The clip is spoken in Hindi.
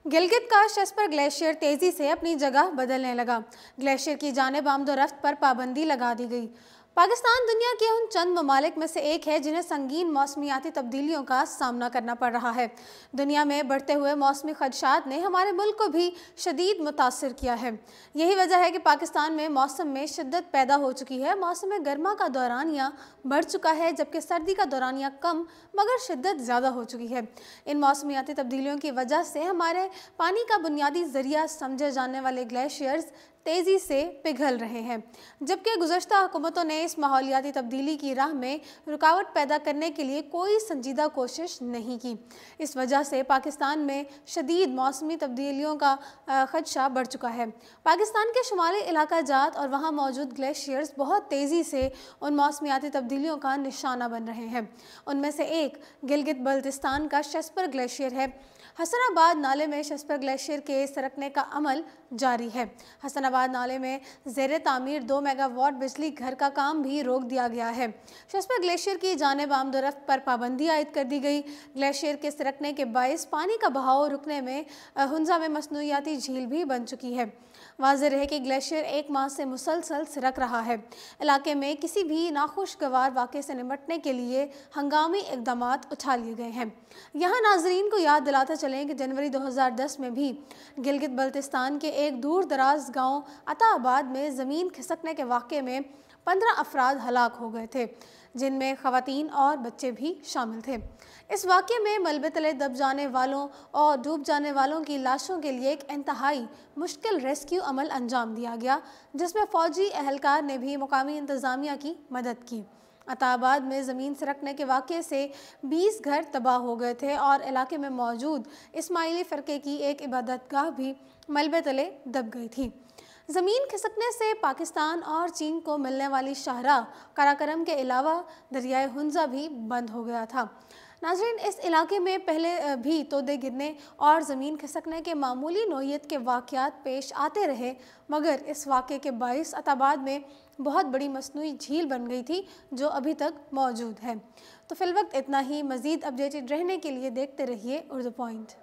गिलगित का शेस्पर ग्लेशियर तेजी से अपनी जगह बदलने लगा। ग्लेशियर की जानिब आमदोरफ्त पर पाबंदी लगा दी गई। पाकिस्तान दुनिया के उन चंद ममालिक में से एक है जिन्हें संगीन मौसमियाती तब्दीलियों का सामना करना पड़ रहा है। दुनिया में बढ़ते हुए मौसमी खदशात ने हमारे मुल्क को भी शदीद मुतासर किया है। यही वजह है कि पाकिस्तान में मौसम में शिद्दत पैदा हो चुकी है। मौसम गर्मा का दौरानिया बढ़ चुका है, जबकि सर्दी का दौरानिया कम मगर शिद्दत ज़्यादा हो चुकी है। इन मौसमियाती तब्दीलियों की वजह से हमारे पानी का बुनियादी जरिया समझे जाने वाले ग्लेशियर्स तेज़ी से पिघल रहे हैं, जबकि गुज़श्ता हुकूमतों ने इस माहौलियाती तब्दीली की राह में रुकावट पैदा करने के लिए कोई संजीदा कोशिश नहीं की। इस वजह से पाकिस्तान में शदीद मौसमी तब्दीलियों का खदशा बढ़ चुका है। पाकिस्तान के शुमाली इलाका जात और वहाँ मौजूद ग्लेशियर्स बहुत तेज़ी से उन मौसमियाती तब्दीलियों का निशाना बन रहे हैं। उनमें से एक गिलगित बल्तिस्तान का शेस्पर ग्लेशियर है। हसनाबाद नाले में शेस्पर ग्लेशियर के सरकने का अमल जारी है। हसनाबाद नाले में ज़ेरे तामीर 2 मेगावाट बिजली घर का काम भी रोक दिया गया है। शेस्पर ग्लेशियर की जानिब आमदोरफ्त पर पाबंदी आयद कर दी गई। ग्लेशियर के सरकने के बायस पानी का बहाव रुकने में हुंजा में मसनूयाती झील भी बन चुकी है। वाज़ेह है कि ग्लेशियर 1 माह से मुसलसल सिरक रहा है। इलाके में किसी भी नाखुशगवार वाक़े से निपटने के लिए हंगामी इक़दामात उठा लिए गए हैं। यहाँ नाजरीन को याद दिलाते चलें कि जनवरी 2010 में भी गिलगित बल्तिस्तान के एक दूर दराज गाँव अताबाद में ज़मीन खिसकने के वाक़े में 15 अफराद हलाक हो गए थे, जिनमें ख़वातीन और बच्चे भी शामिल थे। इस वाक़े में मलबे तले दब जाने वालों और डूब जाने वालों की लाशों के लिए एक इंतहाई मुश्किल रेस्क्यू अमल अंजाम दिया गया, जिसमें फ़ौजी एहलकार ने भी मुकामी इंतज़ामिया की मदद की। अताबाद में ज़मीन सरकने के वाक़े से 20 घर तबाह हो गए थे और इलाके में मौजूद इस्माइली फ़िरक़े की एक इबादतगाह भी मलबे तले दब गई थी। ज़मीन खिसकने से पाकिस्तान और चीन को मिलने वाली शाहराह काराकरम के अलावा दरियाए हुंजा भी बंद हो गया था। नाज़रीन, इस इलाके में पहले भी तोदे गिरने और ज़मीन खिसकने के मामूली नौइयत के वाक़यात पेश आते रहे, मगर इस वाक़े के बाइस अताबाद में बहुत बड़ी मसनूई झील बन गई थी, जो अभी तक मौजूद है। तो फ़िलवक्त इतना ही। मज़ीद अपडेटेड रहने के लिए देखते रहिए उर्दू पॉइंट।